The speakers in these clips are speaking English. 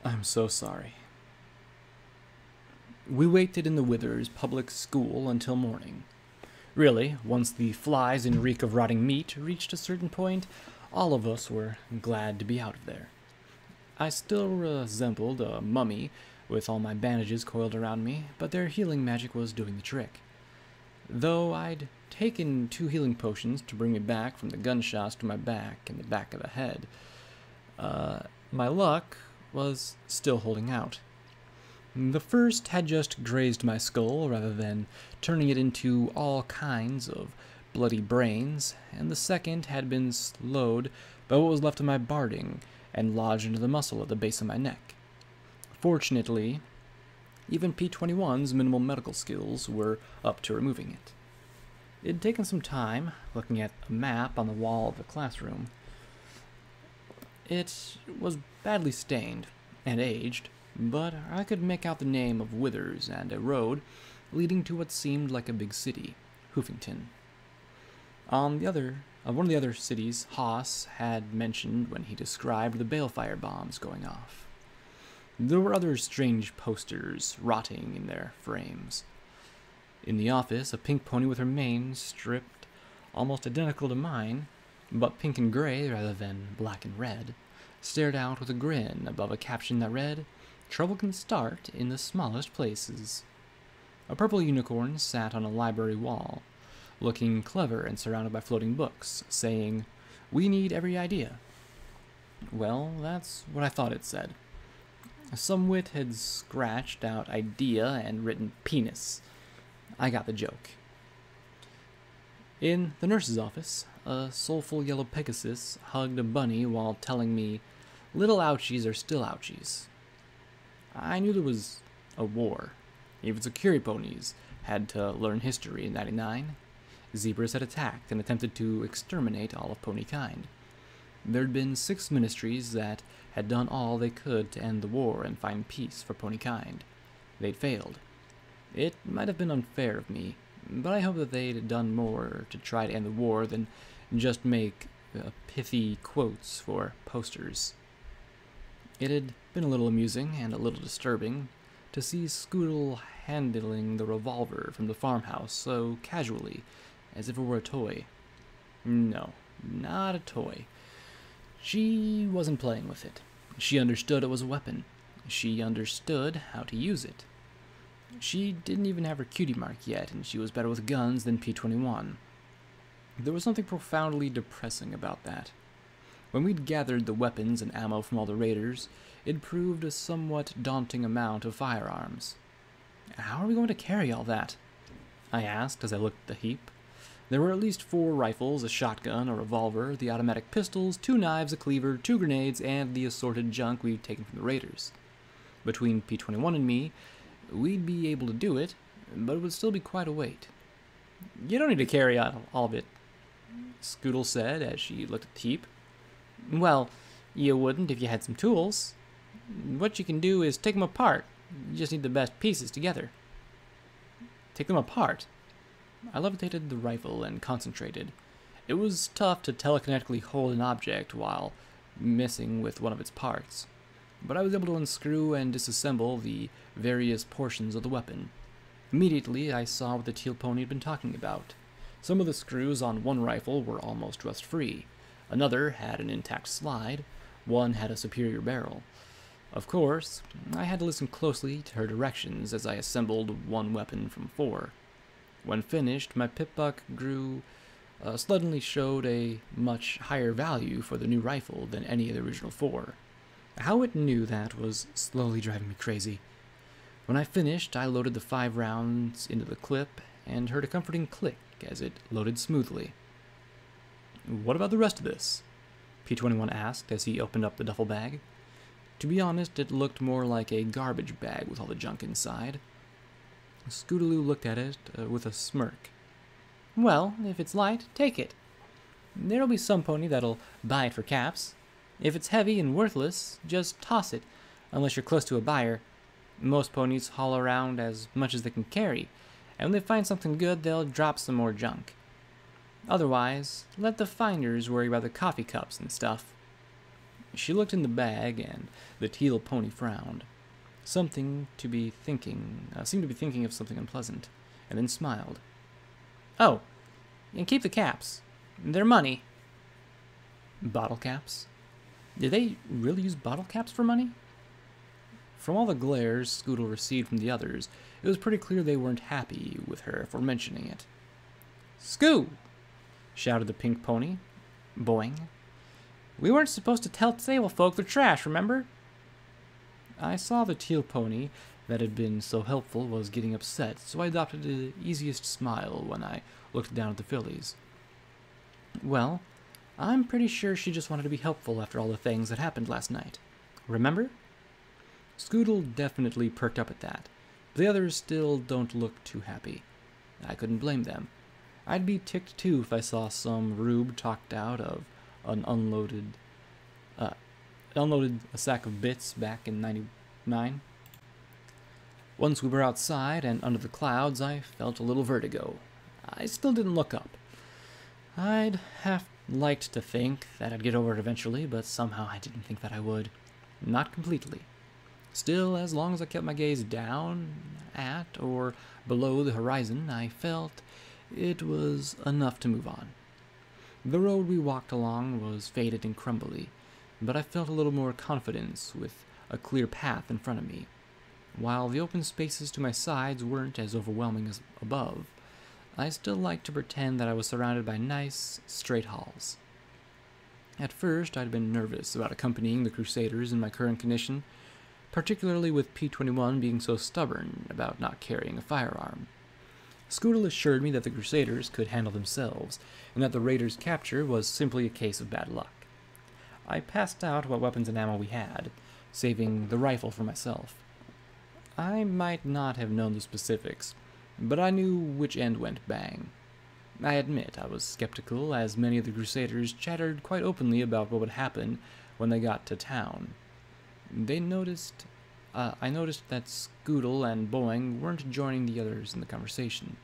I'm so sorry. We waited in the Withers public school until morning. Really, once the flies and reek of rotting meat reached a certain point, all of us were glad to be out of there. I still resembled a mummy with all my bandages coiled around me, but their healing magic was doing the trick. Though I'd taken 2 healing potions to bring me back from the gunshots to my back and the back of the head, my luck was still holding out. The first had just grazed my skull rather than turning it into all kinds of bloody brains, and the second had been slowed by what was left of my barding and lodged into the muscle at the base of my neck. Fortunately, even P-21's minimal medical skills were up to removing it. It had taken some time, looking at a map on the wall of the classroom. It was badly stained and aged, but I could make out the name of Withers and a road leading to what seemed like a big city, Hoofington. One of the other cities Haas had mentioned when he described the balefire bombs going off. There were other strange posters rotting in their frames. In the office, a pink pony with her mane stripped, almost identical to mine, but pink and gray rather than black and red, stared out with a grin above a caption that read, "Trouble can start in the smallest places." A purple unicorn sat on a library wall, looking clever and surrounded by floating books, saying, "We need every idea." Well, that's what I thought it said. Some wit had scratched out idea and written penis. I got the joke. In the nurse's office, a soulful yellow Pegasus hugged a bunny while telling me, "Little ouchies are still ouchies." I knew there was a war. Even security ponies had to learn history in '99. Zebras had attacked and attempted to exterminate all of pony kind. There'd been 6 ministries that had done all they could to end the war and find peace for pony kind. They'd failed. It might have been unfair of me, but I hope that they'd done more to try to end the war than just make pithy quotes for posters. It had been a little amusing and a little disturbing to see Scoodle handling the revolver from the farmhouse so casually, as if it were a toy. No, not a toy. She wasn't playing with it. She understood it was a weapon. She understood how to use it. She didn't even have her cutie mark yet, and she was better with guns than P-21. There was something profoundly depressing about that. When we'd gathered the weapons and ammo from all the raiders, it proved a somewhat daunting amount of firearms. "How are we going to carry all that?" I asked as I looked at the heap. There were at least 4 rifles, a shotgun, a revolver, the automatic pistols, 2 knives, a cleaver, 2 grenades, and the assorted junk we'd taken from the raiders. Between P-21 and me, we'd be able to do it, but it would still be quite a weight. "You don't need to carry out all of it," Scoodle said as she looked at the heap. "Well, you wouldn't if you had some tools. What you can do is take them apart. You just need the best pieces together." "Take them apart?" I levitated the rifle and concentrated. It was tough to telekinetically hold an object while messing with one of its parts, but I was able to unscrew and disassemble the various portions of the weapon. Immediately, I saw what the teal pony had been talking about. Some of the screws on one rifle were almost rust-free. Another had an intact slide. One had a superior barrel. Of course, I had to listen closely to her directions as I assembled one weapon from 4. When finished, my pip-buck suddenly showed a much higher value for the new rifle than any of the original 4. How it knew that was slowly driving me crazy. When I finished, I loaded the 5 rounds into the clip and heard a comforting click as it loaded smoothly. "What about the rest of this?" P-21 asked as he opened up the duffel bag. To be honest, it looked more like a garbage bag with all the junk inside. Scootaloo looked at it with a smirk. "Well, if it's light, take it. There'll be some pony that'll buy it for caps. If it's heavy and worthless, just toss it, unless you're close to a buyer. Most ponies haul around as much as they can carry, and when they find something good, they'll drop some more junk. Otherwise, let the finders worry about the coffee cups and stuff." She looked in the bag, and the teal pony frowned. Seemed to be thinking of something unpleasant, and then smiled. "Oh, and keep the caps. They're money." Bottle caps? Did they really use bottle caps for money? From all the glares Scoodle received from the others, it was pretty clear they weren't happy with her for mentioning it. "Scoo!" shouted the pink pony. Boing. "We weren't supposed to tell stable folk they're trash, remember?" I saw the teal pony that had been so helpful was getting upset, so I adopted the easiest smile when I looked down at the fillies. "Well, I'm pretty sure she just wanted to be helpful after all the things that happened last night. Remember?" Scoodle definitely perked up at that, but the others still don't look too happy. I couldn't blame them. I'd be ticked too if I saw some rube talked out of an unloaded a sack of bits back in '99. Once we were outside and under the clouds, I felt a little vertigo. I still didn't look up. I'd have liked to think that I'd get over it eventually, but somehow I didn't think that I would. Not completely. Still, as long as I kept my gaze down at or below the horizon, I felt it was enough to move on. The road we walked along was faded and crumbly, but I felt a little more confidence with a clear path in front of me. While the open spaces to my sides weren't as overwhelming as above, I still liked to pretend that I was surrounded by nice, straight halls. At first, I'd been nervous about accompanying the Crusaders in my current condition, particularly with P-21 being so stubborn about not carrying a firearm. Scoodle assured me that the Crusaders could handle themselves, and that the Raiders' capture was simply a case of bad luck. I passed out what weapons and ammo we had, saving the rifle for myself. I might not have known the specifics, but I knew which end went bang. I admit I was skeptical, as many of the Crusaders chattered quite openly about what would happen when they got to town. I noticed that Scoodle and Boing weren't joining the others in the conversation.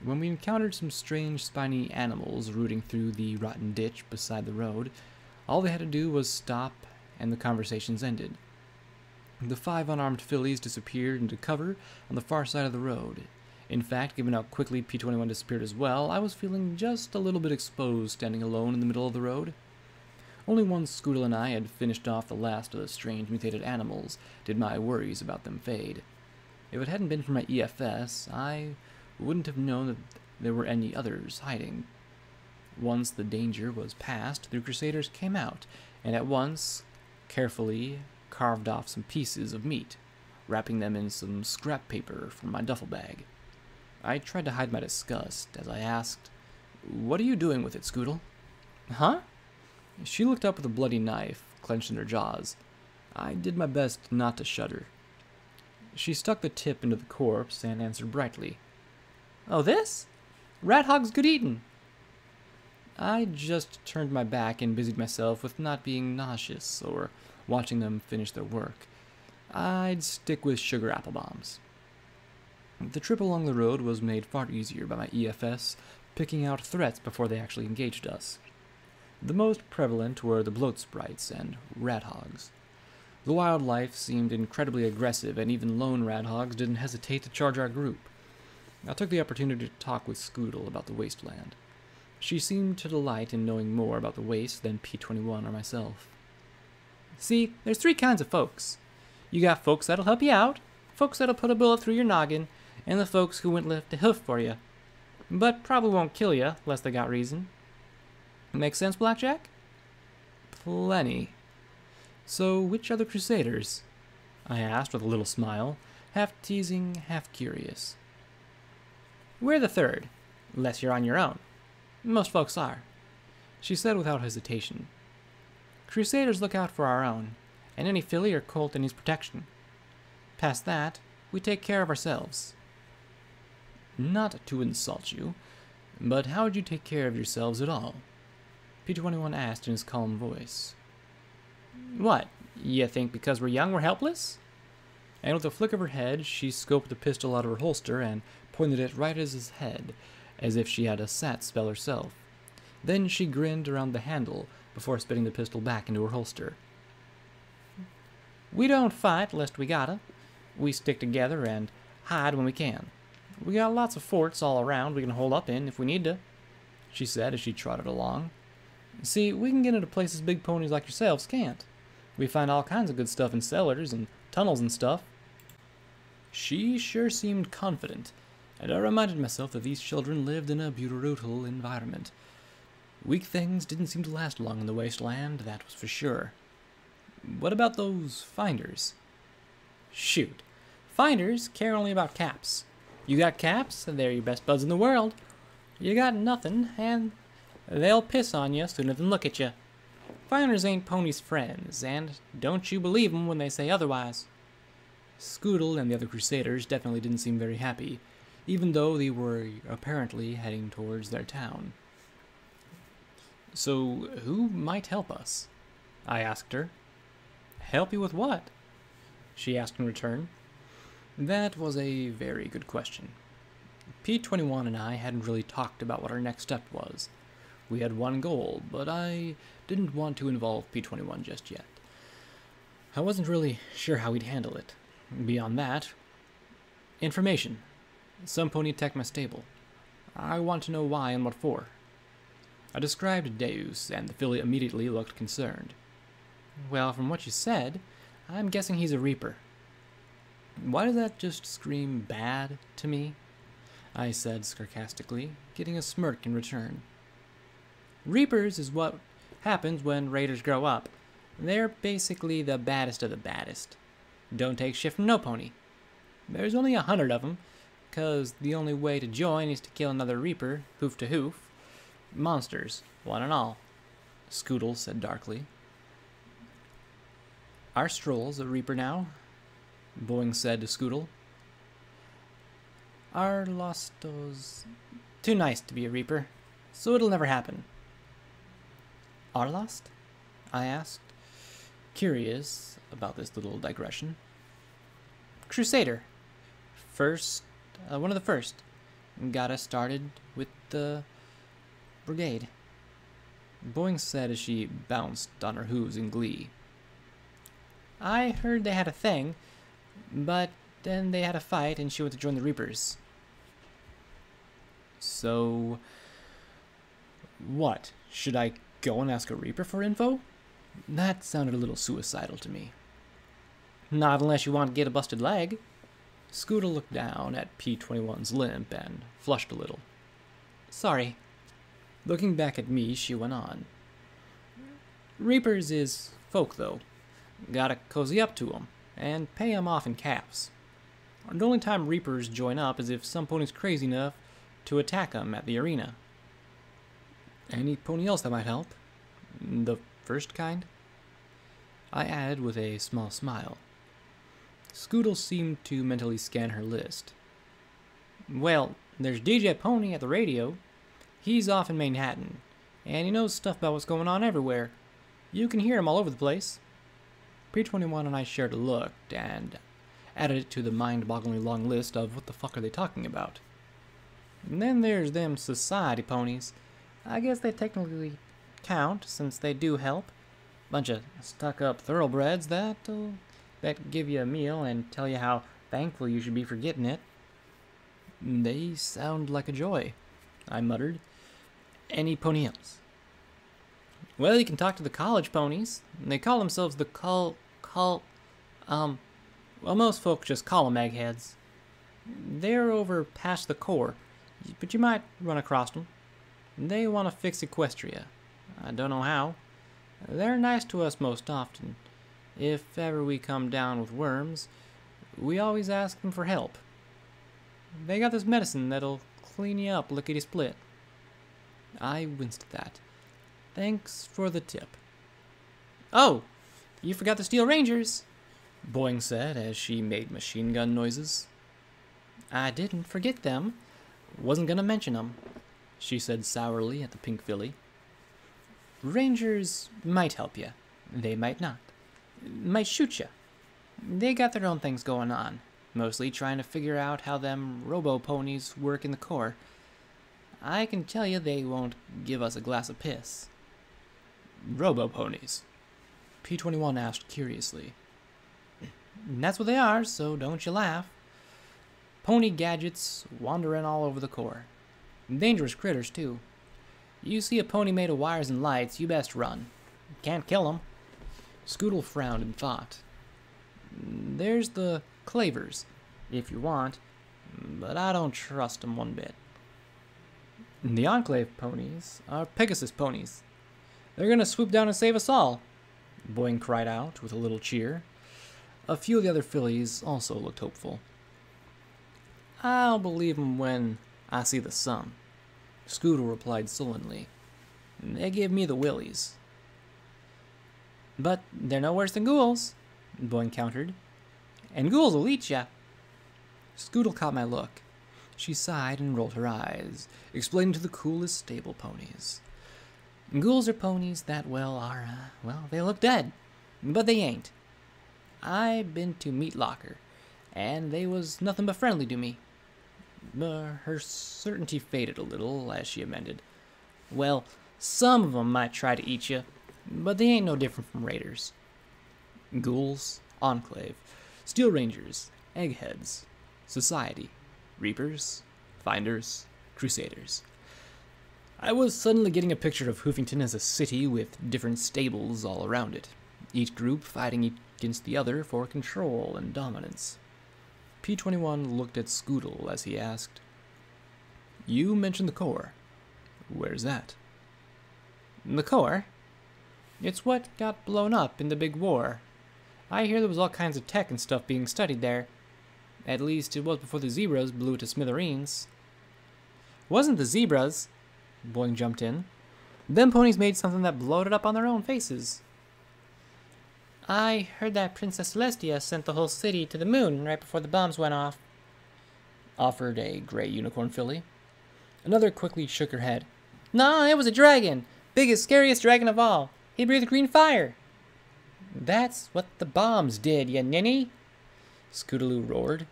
When we encountered some strange spiny animals rooting through the rotten ditch beside the road, all they had to do was stop, and the conversations ended. The 5 unarmed fillies disappeared into cover on the far side of the road. In fact, given how quickly P-21 disappeared as well, I was feeling just a little bit exposed standing alone in the middle of the road. Only once Scoodle and I had finished off the last of the strange mutated animals did my worries about them fade. If it hadn't been for my EFS, I wouldn't have known that there were any others hiding. Once the danger was past, the Crusaders came out, and at once carefully carved off some pieces of meat, wrapping them in some scrap paper from my duffel bag. I tried to hide my disgust as I asked, "What are you doing with it, Scoodle?" "Huh?" She looked up with a bloody knife clenched in her jaws. I did my best not to shudder. She stuck the tip into the corpse and answered brightly, "Oh, this? Rat hog's good eatin'." I just turned my back and busied myself with not being nauseous or watching them finish their work. I'd stick with sugar apple bombs. The trip along the road was made far easier by my EFS picking out threats before they actually engaged us. The most prevalent were the bloat sprites and rat hogs. The wildlife seemed incredibly aggressive, and even lone rat hogs didn't hesitate to charge our group. I took the opportunity to talk with Scoodle about the wasteland. She seemed to delight in knowing more about the waste than P-21 or myself. "See, there's 3 kinds of folks. You got folks that'll help you out, folks that'll put a bullet through your noggin, and the folks who wouldn't lift a hoof for you, but probably won't kill you unless they got reason. Make sense, Blackjack?" "Plenty. So, which are the Crusaders?" I asked with a little smile, half teasing, half curious. "We're the 3rd, unless you're on your own. Most folks are," she said without hesitation. "Crusaders look out for our own, and any filly or colt that needs protection. Past that, we take care of ourselves." "Not to insult you, but how would you take care of yourselves at all?" P-21 asked in his calm voice. "What, you think because we're young we're helpless?" And with a flick of her head, she scoped the pistol out of her holster and pointed it right at his head, as if she had a sat spell herself. Then she grinned around the handle, before spitting the pistol back into her holster. We don't fight lest we gotta. We stick together and hide when we can. We got lots of forts all around we can hold up in if we need to, she said as she trotted along. See, we can get into places big ponies like yourselves can't. We find all kinds of good stuff in cellars and tunnels and stuff. She sure seemed confident, and I reminded myself that these children lived in a brutal environment. Weak things didn't seem to last long in the wasteland, that was for sure. What about those finders? Shoot. Finders care only about caps. You got caps, and they're your best buds in the world. You got nothing, and they'll piss on you sooner than look at you. Finders ain't ponies' friends, and don't you believe 'em when they say otherwise. Scootle and the other Crusaders definitely didn't seem very happy, even though they were apparently heading towards their town. So, who might help us? I asked her. Help you with what? She asked in return. That was a very good question. P21 and I hadn't really talked about what our next step was. We had one goal, but I didn't want to involve P21 just yet. I wasn't really sure how he'd handle it. Beyond that, information. Some pony attacked my stable. I want to know why and what for. I described Deus, and the filly immediately looked concerned. Well, from what you said, I'm guessing he's a reaper. Why does that just scream bad to me? I said sarcastically, getting a smirk in return. Reapers is what happens when raiders grow up. They're basically the baddest of the baddest. Don't take shit from no pony. There's only 100 of them, 'cause the only way to join is to kill another reaper, hoof to hoof. Monsters, one and all, Scootle said darkly. Our Stroll's a reaper now, Boing said to Scootle. Our Losto's too nice to be a reaper, so it'll never happen. Our Lost? I asked, curious about this little digression. Crusader. One of the first. Got us started with the brigade, Boing said as she bounced on her hooves in glee. I heard they had a thing, but then they had a fight and she went to join the Reapers. So, what? Should I go and ask a Reaper for info? That sounded a little suicidal to me. Not unless you want to get a busted leg. Scooter looked down at P21's limp and flushed a little. Sorry. Looking back at me, she went on. Reapers is folk, though. Gotta cozy up to 'em, and pay 'em off in caps. The only time Reapers join up is if some pony's crazy enough to attack 'em at the arena. Any pony else that might help? The first kind? I added with a small smile. Scootle seemed to mentally scan her list. Well, there's DJ Pony at the radio. He's off in Manhattan, and he knows stuff about what's going on everywhere. You can hear him all over the place. P21 and I shared a look, and added it to the mind-bogglingly long list of what the fuck are they talking about. And then there's them society ponies. I guess they technically count, since they do help. Bunch of stuck-up thoroughbreds that give you a meal and tell you how thankful you should be for getting it. They sound like a joy, I muttered. Any pony else? Well, you can talk to the college ponies. They call themselves the well, most folk just call them eggheads. They're over past the core, but you might run across them. They want to fix Equestria. I don't know how. They're nice to us most often. If ever we come down with worms, we always ask them for help. They got this medicine that'll clean you up lickety-split. I winced at that. Thanks for the tip. Oh, you forgot the Steel Rangers, Boing said as she made machine gun noises. I didn't forget them. Wasn't gonna mention them, she said sourly at the pink filly. Rangers might help you. They might not. Might shoot you. They got their own things going on, mostly trying to figure out how them robo-ponies work in the core. I can tell you they won't give us a glass of piss. Robo-ponies? P21 asked curiously. That's what they are, so don't you laugh. Pony gadgets wandering all over the core. Dangerous critters, too. You see a pony made of wires and lights, you best run. Can't kill 'em. Scoodle frowned in thought. There's the clavers, if you want, but I don't trust 'em one bit. The Enclave ponies are Pegasus ponies. They're gonna swoop down and save us all, Boing cried out with a little cheer. A few of the other fillies also looked hopeful. I'll believe 'em when I see the sun, Scoodle replied sullenly. They give me the willies. But they're no worse than ghouls, Boing countered. And ghouls will eat ya. Scoodle caught my look. She sighed and rolled her eyes, explaining to the coolest stable ponies. Ghouls are ponies that, they look dead, but they ain't. I been to Meat Locker, and they was nothing but friendly to me. Her certainty faded a little as she amended. Well, some of 'em might try to eat you, but they ain't no different from raiders. Ghouls, Enclave, Steel Rangers, Eggheads, Society, Reapers, Finders, Crusaders. I was suddenly getting a picture of Hoofington as a city with different stables all around it, each group fighting against the other for control and dominance. P21 looked at Scoodle as he asked, You mentioned the core. Where's that? The core? It's what got blown up in the big war. I hear there was all kinds of tech and stuff being studied there. At least it was before the zebras blew it to smithereens. Wasn't the zebras, Boing jumped in. Them ponies made something that blowed it up on their own faces. I heard that Princess Celestia sent the whole city to the moon right before the bombs went off, offered a gray unicorn filly. Another quickly shook her head. No, it was a dragon. Biggest, scariest dragon of all. He breathed green fire. That's what the bombs did, ya ninny, Scootaloo roared.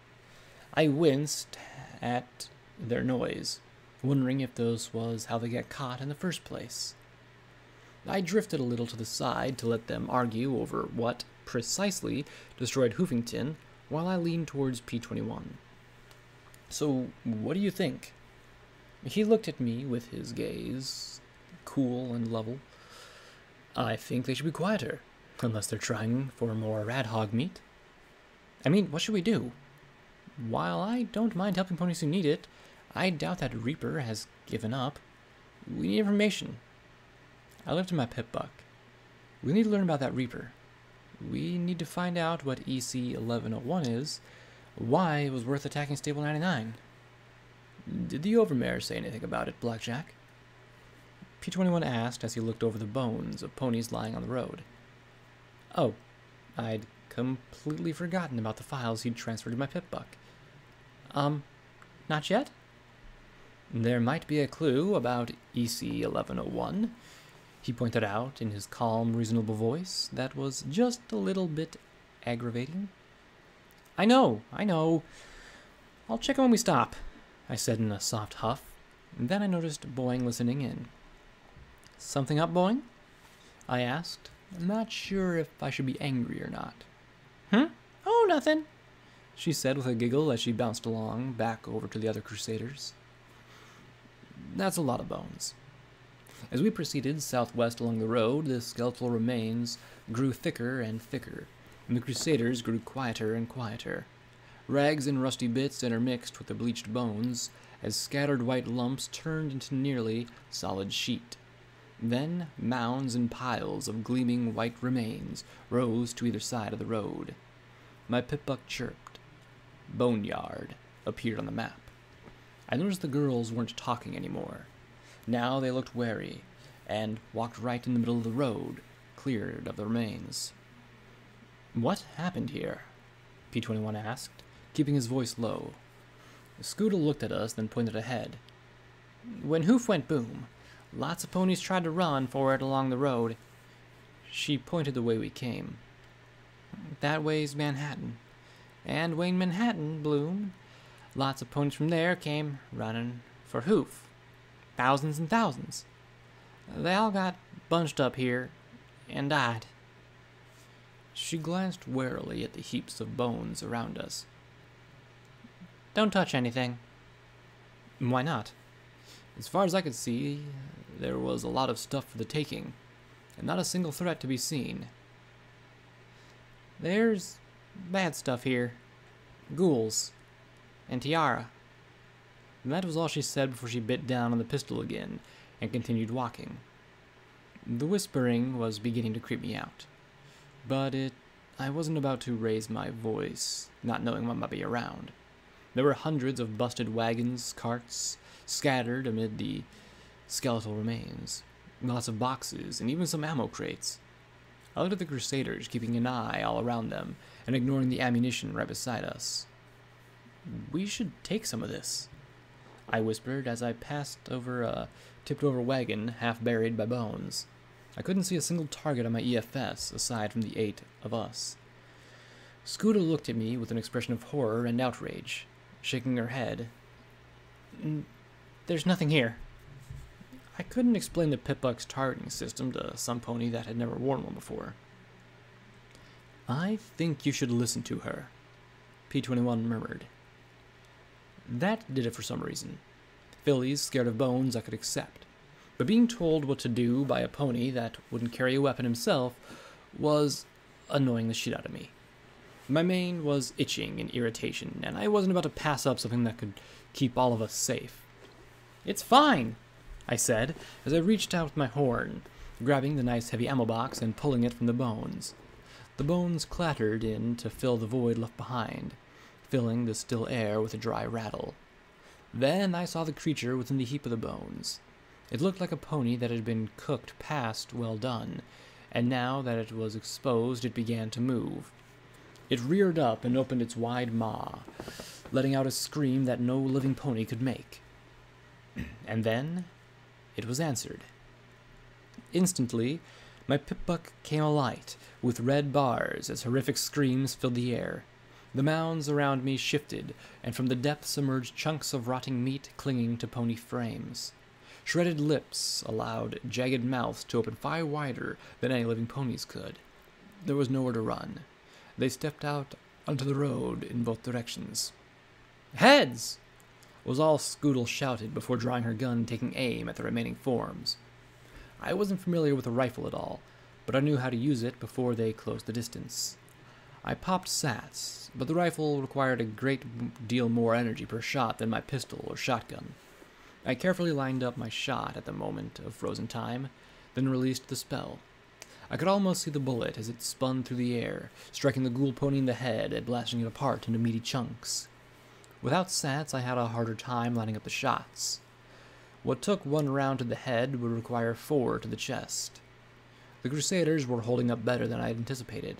I winced at their noise, wondering if this was how they got caught in the first place. I drifted a little to the side to let them argue over what precisely destroyed Hoofington while I leaned towards P21. So, what do you think? He looked at me with his gaze, cool and level. I think they should be quieter, unless they're trying for more radhog meat. I mean, what should we do? While I don't mind helping ponies who need it, I doubt that Reaper has given up. We need information. I lifted my pip buck. We need to learn about that Reaper. We need to find out what EC 1101 is, why it was worth attacking Stable 99. Did the Overmare say anything about it, Blackjack? P21 asked as he looked over the bones of ponies lying on the road. Oh, I'd completely forgotten about the files he'd transferred to my pip buck. Not yet? There might be a clue about EC 1101, he pointed out in his calm, reasonable voice that was just a little bit aggravating. I know. I'll check it when we stop, I said in a soft huff. And then I noticed Boing listening in. Something up, Boing? I asked, not sure if I should be angry or not. Oh, nothing, she said with a giggle as she bounced along back over to the other Crusaders. That's a lot of bones. As we proceeded southwest along the road, the skeletal remains grew thicker and thicker, and the Crusaders grew quieter and quieter. Rags and rusty bits intermixed with the bleached bones, as scattered white lumps turned into nearly solid sheet. Then mounds and piles of gleaming white remains rose to either side of the road. My pip-buck chirped. Boneyard appeared on the map. I noticed the girls weren't talking anymore. Now they looked wary, and walked right in the middle of the road, cleared of the remains. What happened here? P21 asked, keeping his voice low. Scootle looked at us, then pointed ahead. When Hoof went boom, lots of ponies tried to run for it along the road. She pointed the way we came. That way's Manhattan. And when Manhattan bloomed, lots of ponies from there came running for Hoof. Thousands and thousands. They all got bunched up here, and died. She glanced warily at the heaps of bones around us. Don't touch anything. Why not? As far as I could see, there was a lot of stuff for the taking, and not a single threat to be seen. There's bad stuff here. Ghouls. And Tiara. And that was all she said before she bit down on the pistol again and continued walking. The whispering was beginning to creep me out, but I wasn't about to raise my voice, not knowing what might be around. There were hundreds of busted wagons, carts, scattered amid the skeletal remains, lots of boxes, and even some ammo crates. I looked at the Crusaders, keeping an eye all around them, and ignoring the ammunition right beside us. We should take some of this, I whispered as I passed over a tipped-over wagon half buried by bones. I couldn't see a single target on my EFS aside from the 8 of us. Scooter looked at me with an expression of horror and outrage, shaking her head. There's nothing here. I couldn't explain the Pip-Buck's targeting system to some pony that had never worn one before. I think you should listen to her, P-21 murmured. That did it for some reason. Fillies scared of bones I could accept, but being told what to do by a pony that wouldn't carry a weapon himself was annoying the shit out of me. My mane was itching in irritation, and I wasn't about to pass up something that could keep all of us safe. It's fine, I said, as I reached out with my horn, grabbing the nice heavy ammo box and pulling it from the bones. The bones clattered in to fill the void left behind, filling the still air with a dry rattle. Then I saw the creature within the heap of the bones. It looked like a pony that had been cooked past well done, and now that it was exposed, it began to move. It reared up and opened its wide maw, letting out a scream that no living pony could make. And then it was answered. Instantly, my Pip-Buck came alight, with red bars as horrific screams filled the air. The mounds around me shifted, and from the depths emerged chunks of rotting meat clinging to pony frames. Shredded lips allowed jagged mouths to open far wider than any living ponies could. There was nowhere to run. They stepped out onto the road in both directions. Heads! Was all Scoodle shouted before drawing her gun and taking aim at the remaining forms. I wasn't familiar with a rifle at all, but I knew how to use it before they closed the distance. I popped sats, but the rifle required a great deal more energy per shot than my pistol or shotgun. I carefully lined up my shot at the moment of frozen time, then released the spell. I could almost see the bullet as it spun through the air, striking the ghoul pony in the head and blasting it apart into meaty chunks. Without sats, I had a harder time lining up the shots. What took one round to the head would require 4 to the chest. The Crusaders were holding up better than I had anticipated.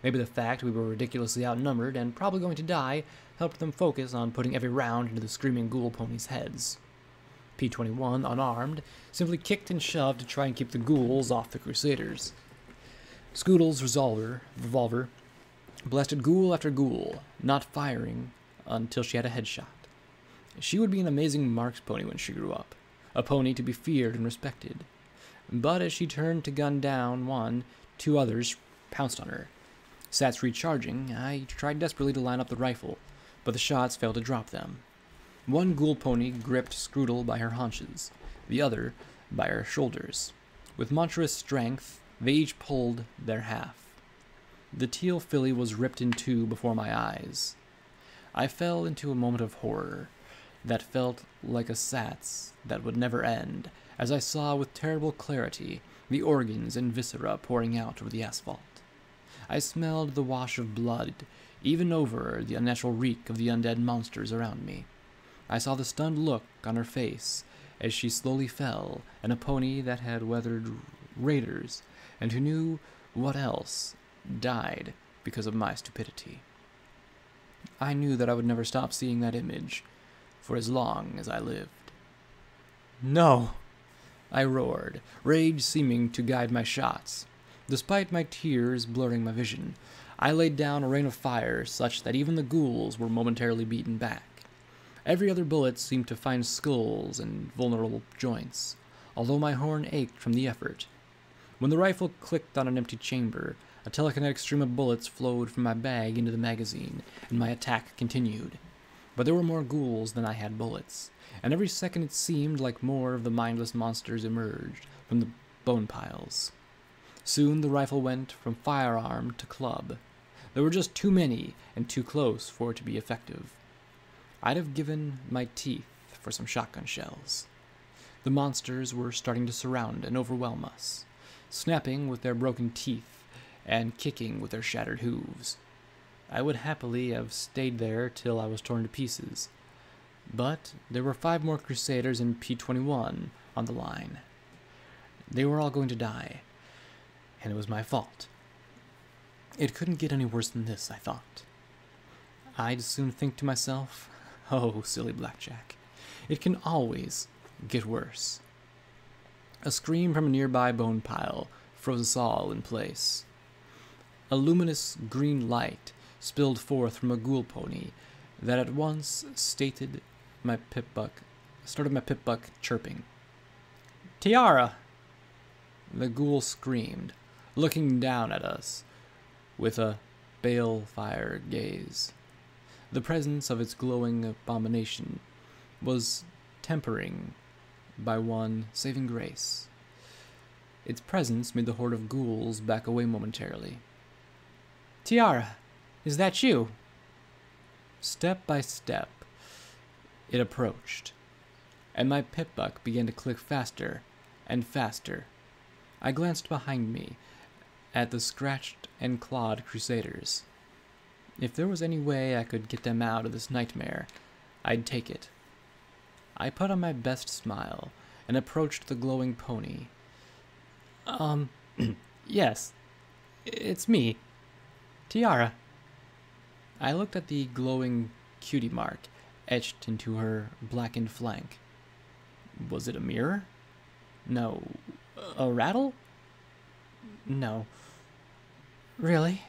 Maybe the fact we were ridiculously outnumbered and probably going to die helped them focus on putting every round into the screaming ghoul ponies' heads. P-21, unarmed, simply kicked and shoved to try and keep the ghouls off the Crusaders. Scoodle's revolver blasted ghoul after ghoul, not firing until she had a headshot. She would be an amazing marks pony when she grew up, a pony to be feared and respected. But as she turned to gun down one, 2 others pounced on her. Sats recharging, I tried desperately to line up the rifle, but the shots failed to drop them. One ghoul pony gripped Scroodle by her haunches, the other by her shoulders. With monstrous strength, they each pulled their half. The teal filly was ripped in 2 before my eyes. I fell into a moment of horror that felt like a Sats that would never end, as I saw with terrible clarity the organs and viscera pouring out over the asphalt. I smelled the wash of blood, even over the unnatural reek of the undead monsters around me. I saw the stunned look on her face as she slowly fell, and a pony that had weathered raiders, and who knew what else, died because of my stupidity. I knew that I would never stop seeing that image for as long as I lived. No! I roared, rage seeming to guide my shots. Despite my tears blurring my vision, I laid down a rain of fire such that even the ghouls were momentarily beaten back. Every other bullet seemed to find skulls and vulnerable joints, although my horn ached from the effort. When the rifle clicked on an empty chamber, a telekinetic stream of bullets flowed from my bag into the magazine, and my attack continued. But there were more ghouls than I had bullets, and every second it seemed like more of the mindless monsters emerged from the bone piles. Soon the rifle went from firearm to club. There were just too many and too close for it to be effective. I'd have given my teeth for some shotgun shells. The monsters were starting to surround and overwhelm us, snapping with their broken teeth and kicking with their shattered hooves. I would happily have stayed there till I was torn to pieces, but there were 5 more Crusaders in P-21 on the line. They were all going to die, and it was my fault. It couldn't get any worse than this, I thought. I'd soon think to myself, oh, silly Blackjack, it can always get worse. A scream from a nearby bone pile froze us all in place. A luminous green light spilled forth from a ghoul pony that at once started my pip-buck chirping. Tiara! The ghoul screamed, looking down at us with a balefire gaze. The presence of its glowing abomination was tempering by one saving grace. Its presence made the horde of ghouls back away momentarily. Tiara, is that you? Step by step, it approached, and my pip-buck began to click faster and faster. I glanced behind me at the scratched and clawed Crusaders. If there was any way I could get them out of this nightmare, I'd take it. I put on my best smile and approached the glowing pony. Yes, it's me, Tiara. I looked at the glowing cutie mark etched into her blackened flank. Was it a mirror? No. A rattle? No. Really?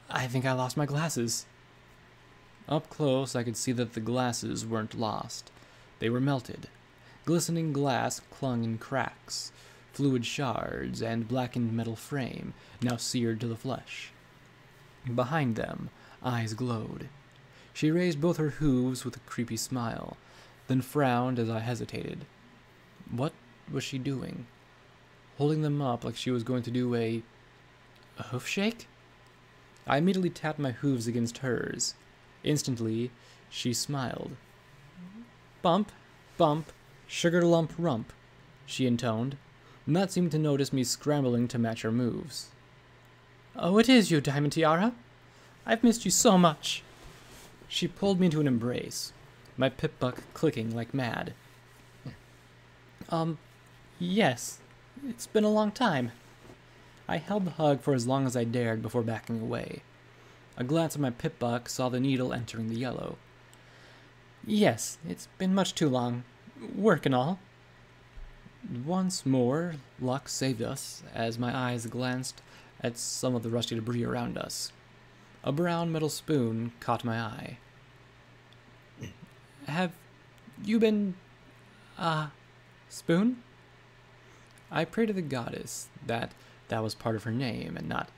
I think I lost my glasses. Up close, I could see that the glasses weren't lost. They were melted. Glistening glass clung in cracks, fluid shards, and blackened metal frame, now seared to the flesh. Behind them, eyes glowed. She raised both her hooves with a creepy smile, then frowned as I hesitated. What was she doing? Holding them up like she was going to do a hoof shake? I immediately tapped my hooves against hers. Instantly, she smiled. Bump, bump, sugar lump rump, she intoned, not seeming to notice me scrambling to match her moves. Oh, it is you, Diamond Tiara. I've missed you so much. She pulled me into an embrace, my pip-buck clicking like mad. Yes, it's been a long time. I held the hug for as long as I dared before backing away. A glance at my pip-buck saw the needle entering the yellow. Yes, it's been much too long. Work and all. Once more, luck saved us as my eyes glanced at some of the rusty debris around us. A brown metal spoon caught my eye. Have you been, spoon? I prayed to the goddess that was part of her name and not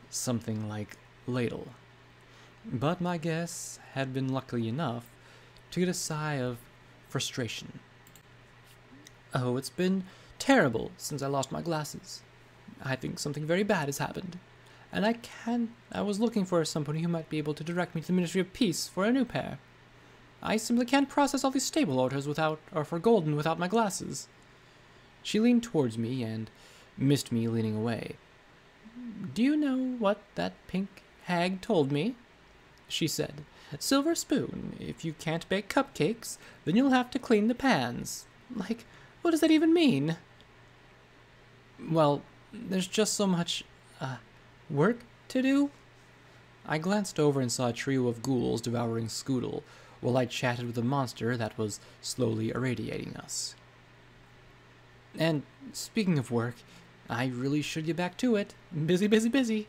something like ladle. But my guess had been lucky enough to get a sigh of frustration. Oh, it's been terrible since I lost my glasses. I think something very bad has happened, and I was looking for somebody who might be able to direct me to the Ministry of Peace for a new pair. I simply can't process all these stable orders for Golden without my glasses. She leaned towards me and missed me leaning away. Do you know what that pink hag told me? She said, Silver spoon, if you can't bake cupcakes, then you'll have to clean the pans. Like, what does that even mean? Well, there's just so much, work to do. I glanced over and saw a trio of ghouls devouring Scoodle while I chatted with a monster that was slowly irradiating us. And speaking of work, I really should get back to it. Busy, busy, busy,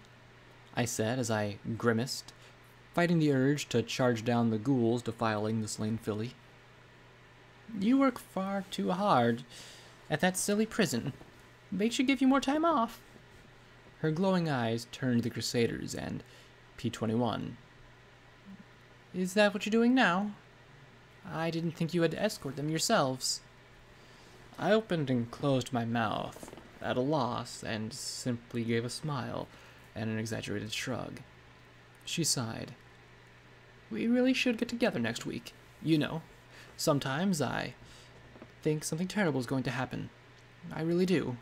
I said as I grimaced, fighting the urge to charge down the ghouls defiling the slain filly. You work far too hard at that silly prison. They should give you more time off. Her glowing eyes turned to the Crusaders and P-21. Is that what you're doing now? I didn't think you had to escort them yourselves. I opened and closed my mouth, at a loss, and simply gave a smile and an exaggerated shrug. She sighed. We really should get together next week. You know, sometimes I think something terrible is going to happen. I really do.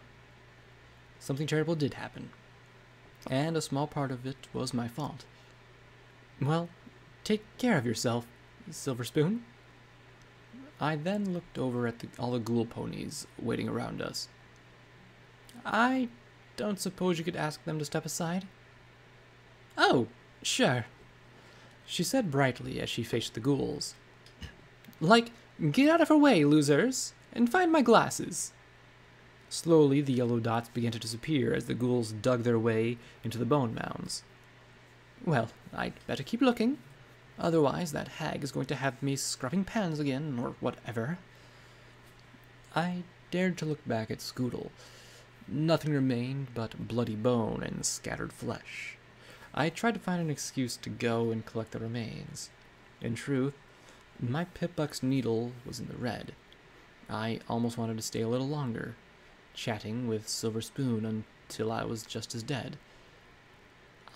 Something terrible did happen, and a small part of it was my fault. Well, take care of yourself, Silver Spoon. I then looked over at all the ghoul ponies waiting around us. I don't suppose you could ask them to step aside? Oh, sure, she said brightly as she faced the ghouls. Like, get out of her way, losers, and find my glasses. Slowly, the yellow dots began to disappear as the ghouls dug their way into the bone mounds. Well, I'd better keep looking. Otherwise, that hag is going to have me scrubbing pans again, or whatever. I dared to look back at Scoodle. Nothing remained but bloody bone and scattered flesh. I tried to find an excuse to go and collect the remains. In truth, my Pipbuck's needle was in the red. I almost wanted to stay a little longer, chatting with Silver Spoon until I was just as dead.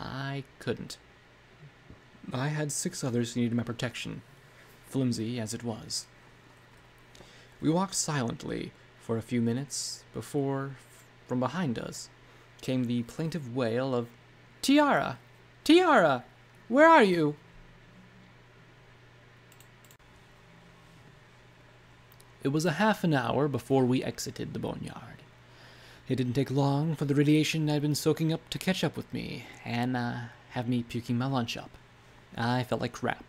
I couldn't. I had 6 others who needed my protection, flimsy as it was. We walked silently for a few minutes before, from behind us, came the plaintive wail of, Tiara! Tiara! Where are you? It was a half an hour before we exited the boneyard. It didn't take long for the radiation I'd been soaking up to catch up with me and have me puking my lunch up. I felt like crap.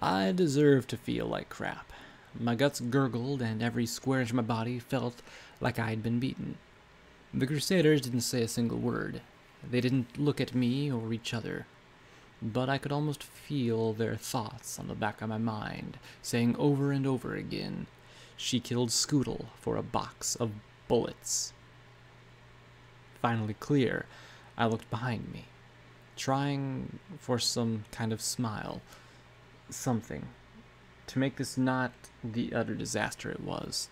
I deserved to feel like crap. My guts gurgled and every square inch of my body felt like I'd been beaten. The Crusaders didn't say a single word. They didn't look at me or each other. But I could almost feel their thoughts on the back of my mind, saying over and over again, she killed Scoodle for a box of bullets. Finally clear, I looked behind me, trying for some kind of smile, something, to make this not the utter disaster it was.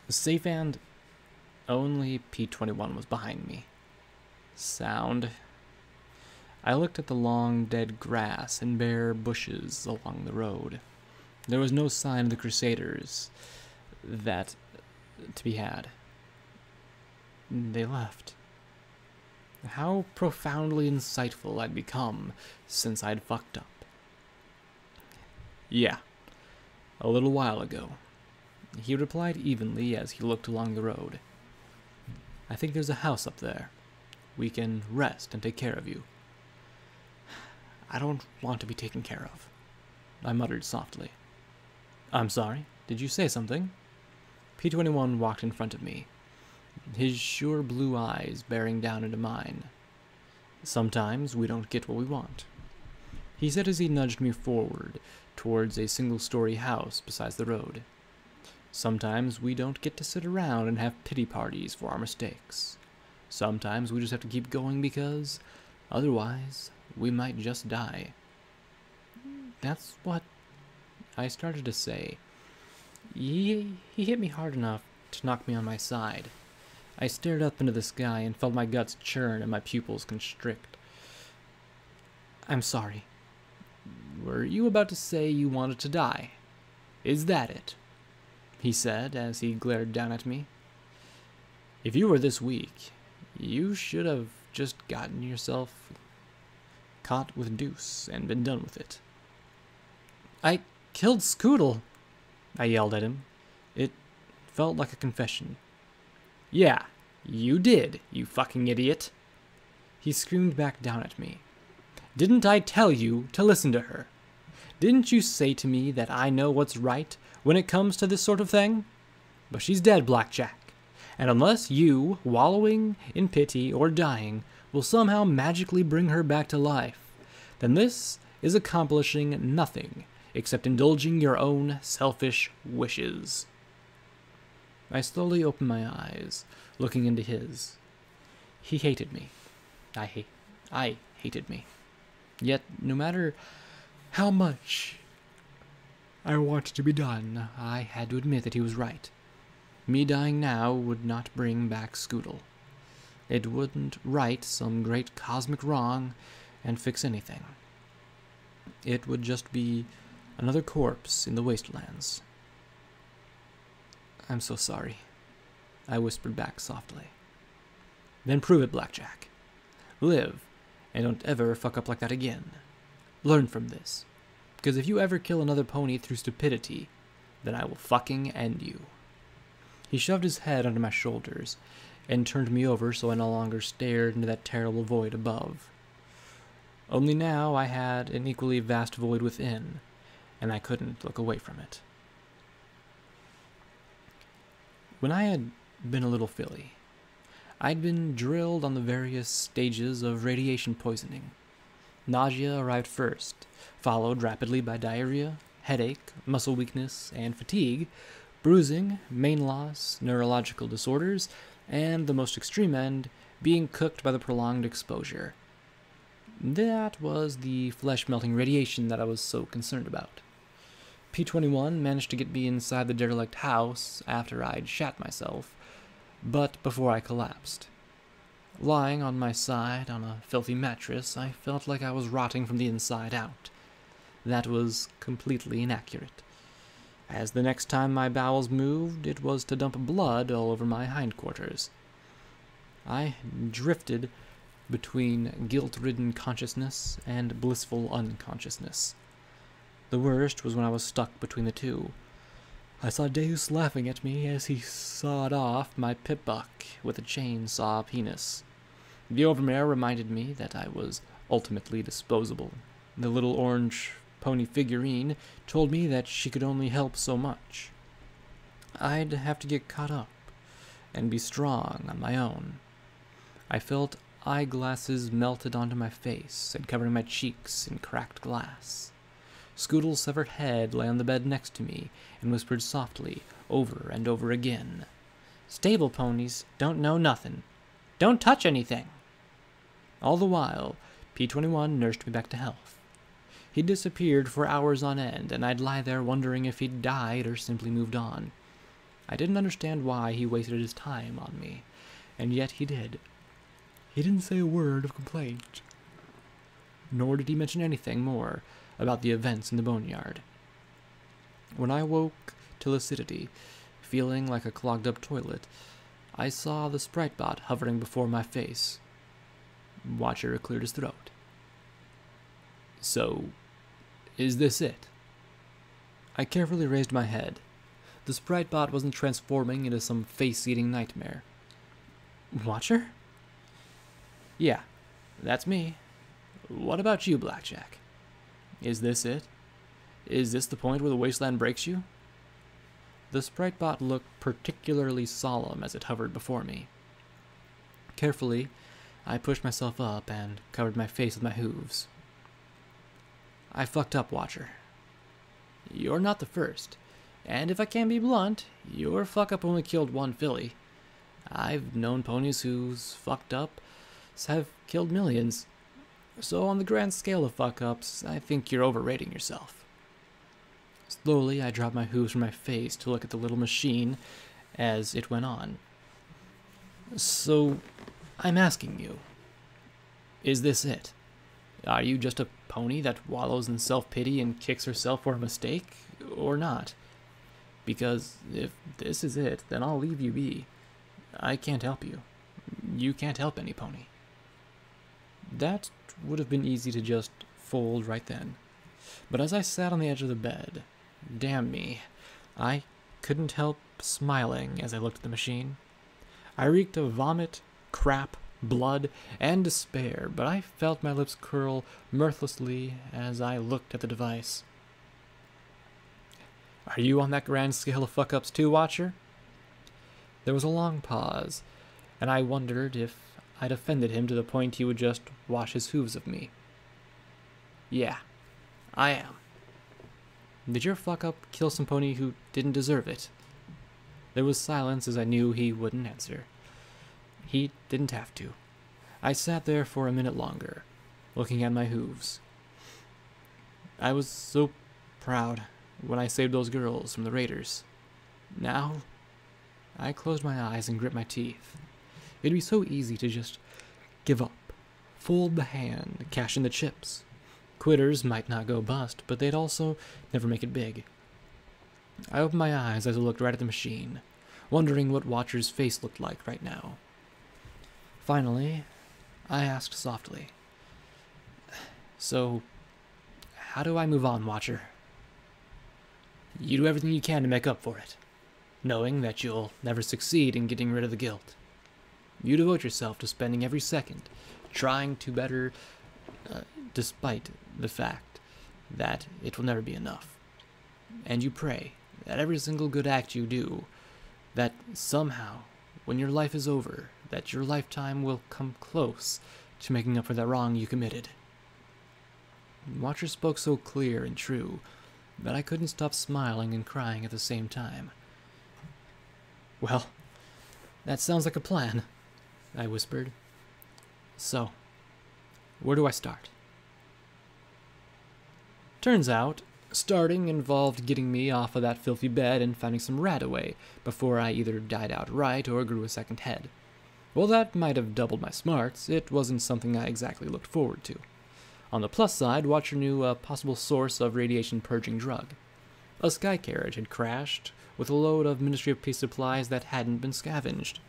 Safe and only P-21 was behind me. Sound. I looked at the long, dead grass and bare bushes along the road. There was no sign of the Crusaders that to be had. They left. How profoundly insightful I'd become since I'd fucked up. Yeah, a little while ago. He replied evenly as he looked along the road. I think there's a house up there. We can rest and take care of you. I don't want to be taken care of, I muttered softly. I'm sorry, did you say something? P-21 walked in front of me, his sure blue eyes bearing down into mine. Sometimes we don't get what we want, he said as he nudged me forward towards a single-story house beside the road. Sometimes we don't get to sit around and have pity parties for our mistakes. Sometimes we just have to keep going because, otherwise, we might just die. That's what I started to say. He hit me hard enough to knock me on my side. I stared up into the sky and felt my guts churn and my pupils constrict. I'm sorry. Were you about to say you wanted to die? Is that it? He said as he glared down at me. If you were this weak, you should have just gotten yourself caught with Deuce and been done with it. I killed Scoodle, I yelled at him. It felt like a confession. Yeah, you did, you fucking idiot. He screamed back down at me. Didn't I tell you to listen to her? Didn't you say to me that I know what's right when it comes to this sort of thing? But she's dead, Blackjack. And unless you, wallowing in pity or dying, will somehow magically bring her back to life, then this is accomplishing nothing except indulging your own selfish wishes. I slowly opened my eyes, looking into his. He hated me. I hated me. Yet, no matter how much I wanted to be done, I had to admit that he was right. Me dying now would not bring back Scootle. It wouldn't right some great cosmic wrong and fix anything. It would just be another corpse in the wastelands. I'm so sorry, I whispered back softly. Then prove it, Blackjack. Live, and don't ever fuck up like that again. Learn from this, because if you ever kill another pony through stupidity, then I will fucking end you. He shoved his head under my shoulders and turned me over so I no longer stared into that terrible void above. Only now I had an equally vast void within, and I couldn't look away from it. When I had been a little filly, I'd been drilled on the various stages of radiation poisoning. Nausea arrived first, followed rapidly by diarrhea, headache, muscle weakness, and fatigue, bruising, main loss, neurological disorders, and the most extreme end, being cooked by the prolonged exposure. That was the flesh-melting radiation that I was so concerned about. P-21 managed to get me inside the derelict house after I'd shat myself, but before I collapsed. Lying on my side on a filthy mattress, I felt like I was rotting from the inside out. That was completely inaccurate, as the next time my bowels moved, it was to dump blood all over my hindquarters. I drifted between guilt-ridden consciousness and blissful unconsciousness. The worst was when I was stuck between the two. I saw Deus laughing at me as he sawed off my pip-buck with a chainsaw penis. The overmare reminded me that I was ultimately disposable. The little orange pony figurine told me that she could only help so much. I'd have to get caught up and be strong on my own. I felt eyeglasses melted onto my face and covering my cheeks in cracked glass. Scootle's severed head lay on the bed next to me and whispered softly over and over again, "Stable ponies don't know nothin'. Don't touch anything." All the while, P-21 nursed me back to health. He disappeared for hours on end, and I'd lie there wondering if he'd died or simply moved on. I didn't understand why he wasted his time on me, and yet he did. He didn't say a word of complaint, nor did he mention anything more about the events in the boneyard. When I woke to lucidity, feeling like a clogged-up toilet, I saw the sprite bot hovering before my face. Watcher cleared his throat. "So, is this it?" I carefully raised my head. The sprite bot wasn't transforming into some face-eating nightmare. "Watcher?" "Yeah, that's me. What about you, Blackjack? Is this it? Is this the point where the wasteland breaks you?" The sprite bot looked particularly solemn as it hovered before me. Carefully, I pushed myself up and covered my face with my hooves. "I fucked up, Watcher. You're not the first, and if I can be blunt, your fuck-up only killed one filly. I've known ponies whose fucked-ups have killed millions. So on the grand scale of fuck-ups, I think you're overrating yourself." Slowly, I dropped my hooves from my face to look at the little machine as it went on. "So, I'm asking you, is this it? Are you just a pony that wallows in self-pity and kicks herself for a mistake, or not? Because if this is it, then I'll leave you be. I can't help you. You can't help any pony." That would have been easy to just fold right then. But as I sat on the edge of the bed, damn me, I couldn't help smiling as I looked at the machine. I reeked of vomit, crap, blood, and despair, but I felt my lips curl mirthlessly as I looked at the device. "Are you on that grand scale of fuck-ups too, Watcher?" There was a long pause, and I wondered if I'd offended him to the point he would just wash his hooves of me. "Yeah, I am." "Did your fuck-up kill some pony who didn't deserve it?" There was silence as I knew he wouldn't answer. He didn't have to. I sat there for a minute longer, looking at my hooves. I was so proud when I saved those girls from the raiders. Now, I closed my eyes and grit my teeth. It'd be so easy to just give up, fold the hand, cash in the chips. Quitters might not go bust, but they'd also never make it big. I opened my eyes as I looked right at the machine, wondering what Watcher's face looked like right now. Finally, I asked softly, "So, how do I move on, Watcher?" "You do everything you can to make up for it, knowing that you'll never succeed in getting rid of the guilt. You devote yourself to spending every second trying to better, despite the fact that it will never be enough. And you pray that every single good act you do, that somehow, when your life is over, that your lifetime will come close to making up for that wrong you committed." Watcher spoke so clear and true that I couldn't stop smiling and crying at the same time. "Well, that sounds like a plan," I whispered. "So, where do I start?" Turns out, starting involved getting me off of that filthy bed and finding some rat away before I either died outright or grew a second head. While that might have doubled my smarts, it wasn't something I exactly looked forward to. On the plus side, Watcher knew a possible source of radiation-purging drug. A sky carriage had crashed with a load of Ministry of Peace supplies that hadn't been scavenged.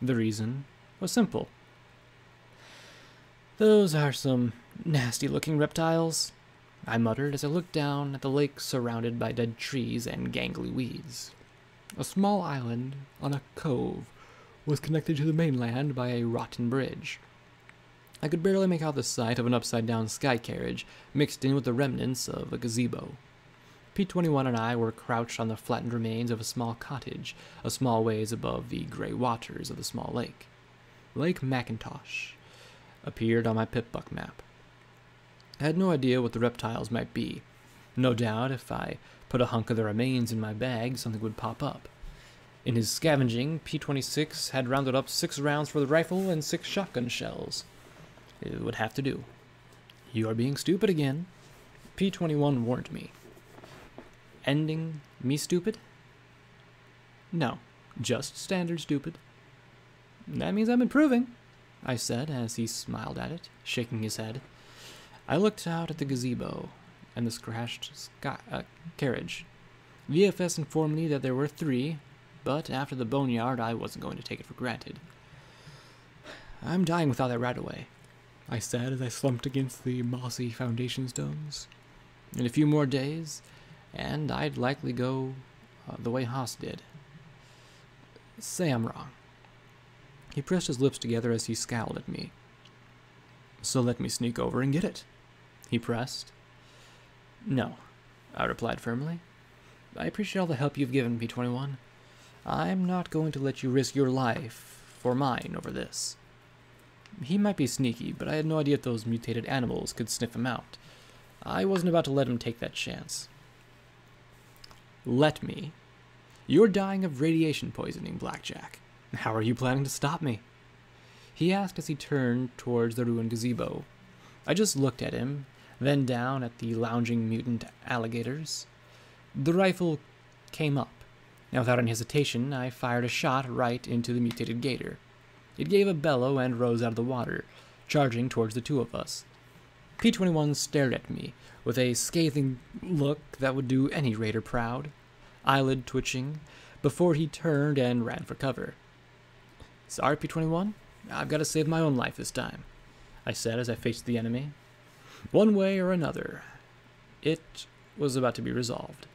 The reason was simple. "Those are some nasty-looking reptiles," I muttered as I looked down at the lake surrounded by dead trees and gangly weeds. A small island on a cove was connected to the mainland by a rotten bridge. I could barely make out the sight of an upside-down sky carriage mixed in with the remnants of a gazebo. P-21 and I were crouched on the flattened remains of a small cottage a small ways above the gray waters of the small lake. Lake Macintosh appeared on my Pip-Buck map. I had no idea what the reptiles might be. No doubt if I put a hunk of the remains in my bag, something would pop up. In his scavenging, P-26 had rounded up 6 rounds for the rifle and 6 shotgun shells. It would have to do. "You are being stupid again," P-21 warned me. Ending me stupid? No, just standard stupid. "That means I'm improving," I said as he smiled at it, shaking his head. I looked out at the gazebo and the crashed carriage. VFS informed me that there were 3, but after the boneyard, I wasn't going to take it for granted. "I'm dying without that rat away," I said as I slumped against the mossy foundation stones. "In a few more days, and I'd likely go the way Haas did. Say I'm wrong." He pressed his lips together as he scowled at me. "So let me sneak over and get it," he pressed. "No," I replied firmly. "I appreciate all the help you've given, P-21. I'm not going to let you risk your life for mine over this." He might be sneaky, but I had no idea if those mutated animals could sniff him out. I wasn't about to let him take that chance. "Let me? You're dying of radiation poisoning, Blackjack. How are you planning to stop me?" he asked as he turned towards the ruined gazebo. I just looked at him, then down at the lounging mutant alligators. The rifle came up, and without any hesitation, I fired a shot right into the mutated gator. It gave a bellow and rose out of the water, charging towards the 2 of us. P-21 stared at me with a scathing look that would do any raider proud, eyelid twitching, before he turned and ran for cover. "Sorry, P-21, I've got to save my own life this time," I said as I faced the enemy. One way or another, it was about to be resolved.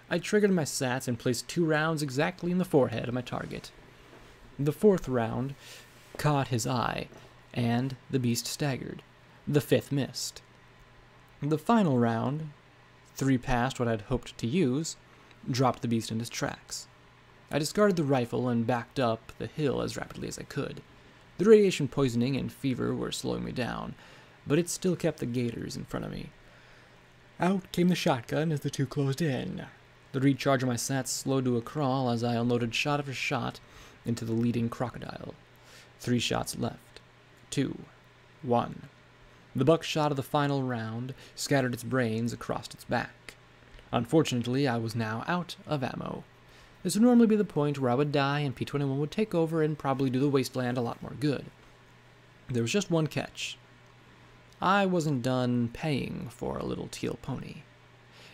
I triggered my sats and placed 2 rounds exactly in the forehead of my target. The 4th round caught his eye, and the beast staggered. The 5th missed. The final round, 3 past what I'd hoped to use, dropped the beast in his tracks. I discarded the rifle and backed up the hill as rapidly as I could. The radiation poisoning and fever were slowing me down, but it still kept the gators in front of me. Out came the shotgun as the 2 closed in. The recharge of my sats slowed to a crawl as I unloaded shot after shot into the leading crocodile. 3 shots left. 2. 1. The buckshot of the final round scattered its brains across its back. Unfortunately, I was now out of ammo. This would normally be the point where I would die and P-21 would take over and probably do the wasteland a lot more good. There was just one catch. I wasn't done paying for a little teal pony.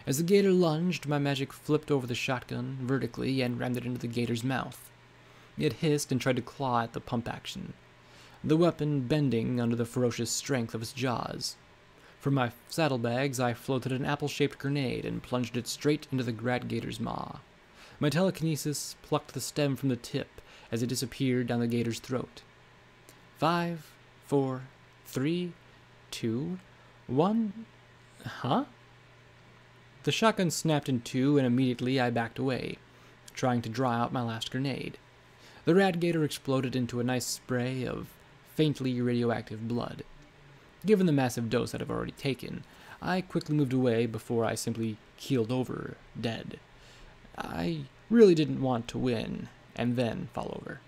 As the gator lunged, my magic flipped over the shotgun vertically and rammed it into the gator's mouth. It hissed and tried to claw at the pump action, the weapon bending under the ferocious strength of its jaws. From my saddlebags, I floated an apple-shaped grenade and plunged it straight into the rat gator's maw. My telekinesis plucked the stem from the tip as it disappeared down the gator's throat. 5, 4, 3, 2, 1... Huh? The shotgun snapped in two, and immediately I backed away, trying to draw out my last grenade. The rat gator exploded into a nice spray of faintly radioactive blood. Given the massive dose that I've already taken, I quickly moved away before I simply keeled over, dead. I really didn't want to win, and then fall over.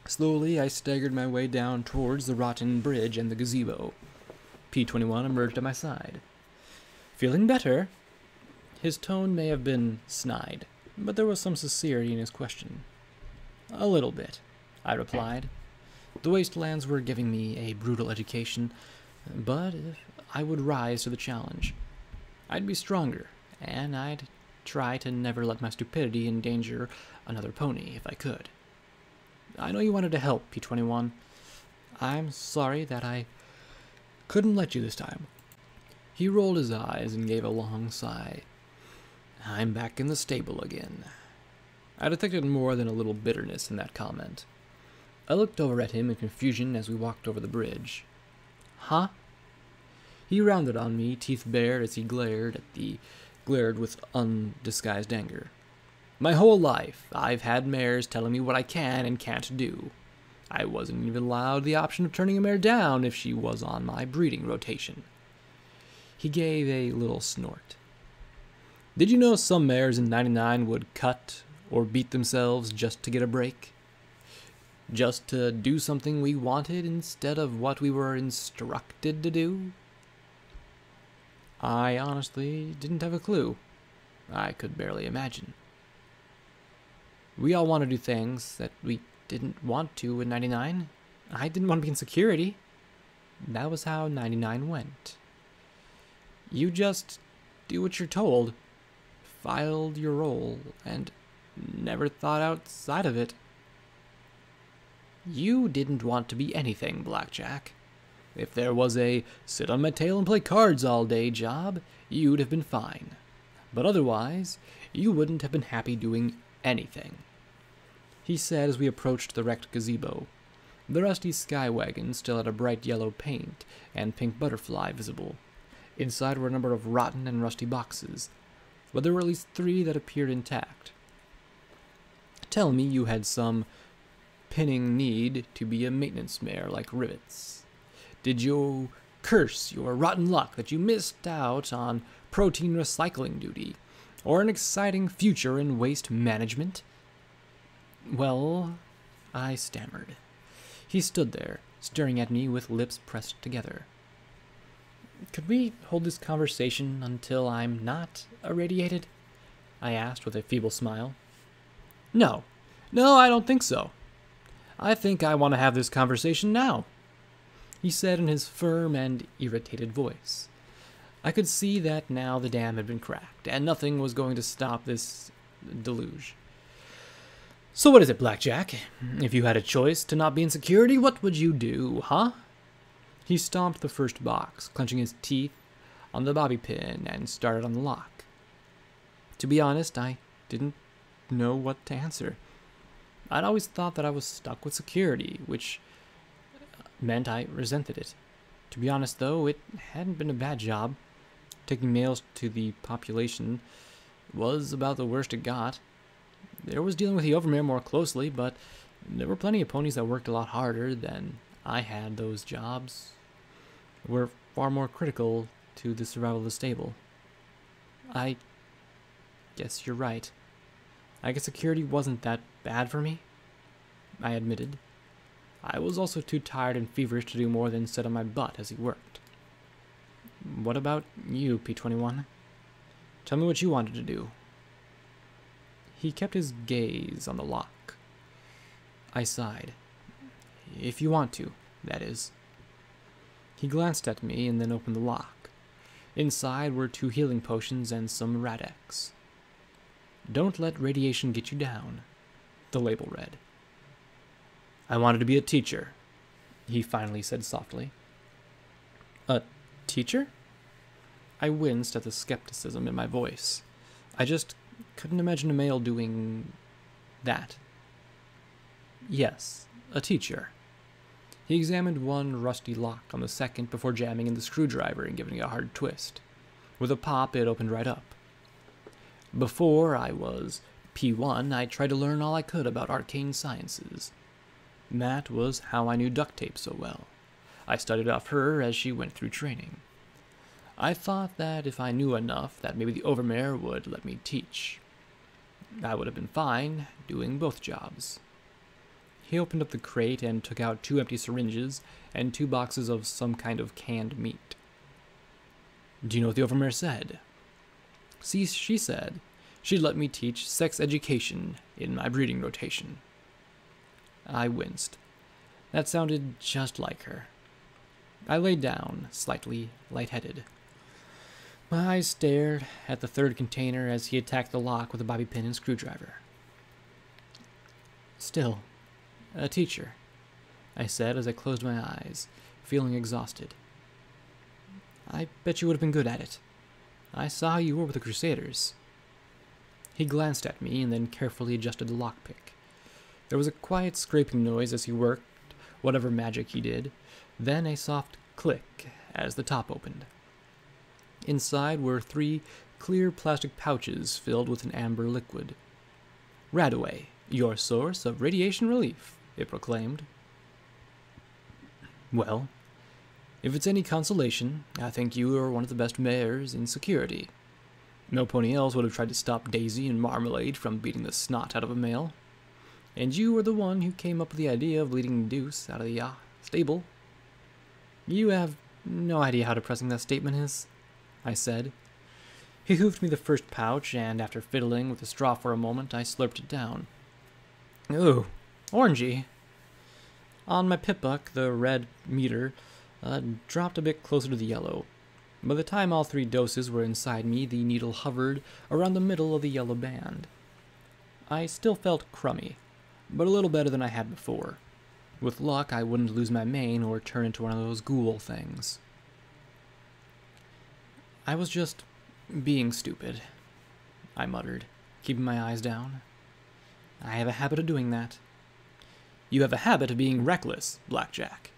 Slowly, I staggered my way down towards the rotten bridge and the gazebo. P-21 emerged at my side. "Feeling better?" His tone may have been snide, but there was some sincerity in his question. "A little bit," I replied. The wastelands were giving me a brutal education, but I would rise to the challenge. I'd be stronger, and I'd try to never let my stupidity endanger another pony if I could. "I know you wanted to help, P-21. I'm sorry that I couldn't let you this time." He rolled his eyes and gave a long sigh. "I'm back in the stable again." I detected more than a little bitterness in that comment. I looked over at him in confusion as we walked over the bridge. "Huh?" He rounded on me, teeth bared, as he glared with undisguised anger. "My whole life, I've had mares telling me what I can and can't do. I wasn't even allowed the option of turning a mare down if she was on my breeding rotation." He gave a little snort. "Did you know some mares in 99 would cut or beat themselves just to get a break? Just to do something we wanted instead of what we were instructed to do?" I honestly didn't have a clue. I could barely imagine. We all want to do things that we didn't want to in 99. I didn't want to be in security. That was how 99 went. You just do what you're told, filed your role, and never thought outside of it. You didn't want to be anything, Blackjack. If there was a sit on my tail and play cards all day job, you'd have been fine. But otherwise, you wouldn't have been happy doing anything," he said as we approached the wrecked gazebo. The rusty sky wagon still had a bright yellow paint and pink butterfly visible. Inside were a number of rotten and rusty boxes, but there were at least 3 that appeared intact. "Tell me you had some pinning need to be a maintenance mare like Rivets. Did you curse your rotten luck that you missed out on protein recycling duty, or an exciting future in waste management?" "Well," I stammered. He stood there, staring at me with lips pressed together. "Could we hold this conversation until I'm not irradiated?" I asked with a feeble smile. No, I don't think so. I think I want to have this conversation now," he said in his firm and irritated voice. I could see that now the dam had been cracked, and nothing was going to stop this deluge. "So what is it, Blackjack? If you had a choice to not be in security, what would you do, huh?" He stomped the first box, clenching his teeth on the bobby pin, and started on the lock. To be honest, I didn't know what to answer. I'd always thought that I was stuck with security, which meant I resented it. To be honest, though, it hadn't been a bad job. Taking males to the population was about the worst it got. There was dealing with the overmare more closely, but there were plenty of ponies that worked a lot harder than I had. Those jobs were far more critical to the survival of the stable. I guess you're right. I guess security wasn't that bad for me, I admitted. I was also too tired and feverish to do more than sit on my butt as he worked. What about you, P21? Tell me what you wanted to do. He kept his gaze on the lock. I sighed. If you want to, that is. He glanced at me and then opened the lock. Inside were 2 healing potions and some Radex. Don't let radiation get you down, the label read. I wanted to be a teacher, he finally said softly. A teacher? I winced at the skepticism in my voice. I just couldn't imagine a male doing that. Yes, a teacher. He examined one rusty lock on the second before jamming in the screwdriver and giving it a hard twist. With a pop, it opened right up. Before I was P1, I tried to learn all I could about arcane sciences. That was how I knew duct tape so well. I studied off her as she went through training. I thought that if I knew enough, that maybe the Overmare would let me teach. I would have been fine doing both jobs. He opened up the crate and took out 2 empty syringes and 2 boxes of some kind of canned meat. Do you know what the Overmare said? See, she said she'd let me teach sex education in my breeding rotation. I winced. That sounded just like her. I lay down, slightly lightheaded. My eyes stared at the 3rd container as he attacked the lock with a bobby pin and screwdriver. Still, a teacher, I said as I closed my eyes, feeling exhausted. I bet you would have been good at it. I saw how you were with the Crusaders. He glanced at me and then carefully adjusted the lockpick. There was a quiet scraping noise as he worked whatever magic he did, then a soft click as the top opened. Inside were 3 clear plastic pouches filled with an amber liquid. Radaway, your source of radiation relief, it proclaimed. Well, if it's any consolation, I think you are one of the best mayors in security. No pony else would have tried to stop Daisy and Marmalade from beating the snot out of a male. And you were the one who came up with the idea of leading Deuce out of the stable. You have no idea how depressing that statement is, I said. He hoofed me the first pouch, and after fiddling with the straw for a moment, I slurped it down. Ooh, orangey. On my pip-buck, the red meter dropped a bit closer to the yellow. By the time all 3 doses were inside me, the needle hovered around the middle of the yellow band. I still felt crummy, but a little better than I had before. With luck, I wouldn't lose my mane or turn into one of those ghoul things. I was just being stupid, I muttered, keeping my eyes down. I have a habit of doing that. You have a habit of being reckless, Blackjack.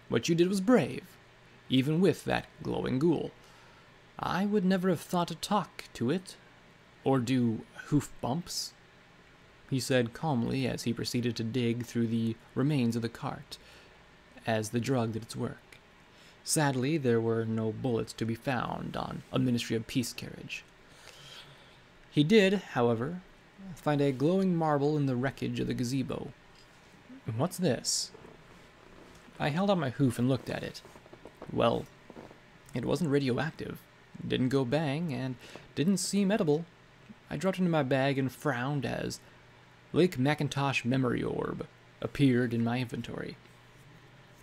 What you did was brave, even with that glowing ghoul. I would never have thought to talk to it, or do hoof bumps, he said calmly as he proceeded to dig through the remains of the cart, as the drug did its work. Sadly, there were no bullets to be found on a Ministry of Peace carriage. He did, however, find a glowing marble in the wreckage of the gazebo. What's this? I held out my hoof and looked at it. Well, it wasn't radioactive, didn't go bang, and didn't seem edible. I dropped it into my bag and frowned as Lake Macintosh Memory Orb appeared in my inventory.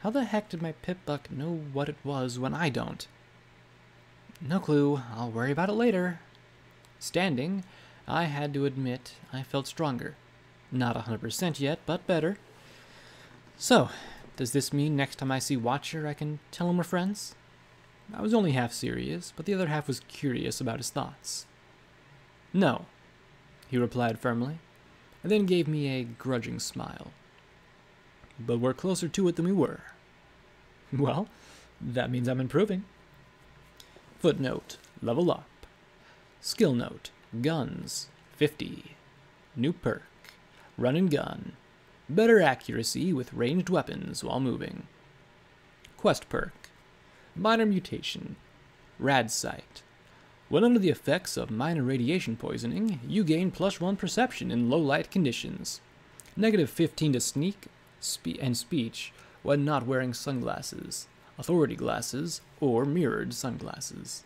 How the heck did my pip-buck know what it was when I don't? No clue. I'll worry about it later. Standing, I had to admit I felt stronger. Not 100% yet, but better. So, does this mean next time I see Watcher I can tell him we're friends? I was only half serious, but the other half was curious about his thoughts. No, he replied firmly, and then gave me a grudging smile. But we're closer to it than we were. Well, that means I'm improving. Footnote, level up. Skill note, guns, 50. New perk, run and gun. Better accuracy with ranged weapons while moving. Quest perk, minor mutation, rad sight. When under the effects of minor radiation poisoning, you gain +1 perception in low light conditions. -15 to sneak, and speech when not wearing sunglasses, authority glasses, or mirrored sunglasses.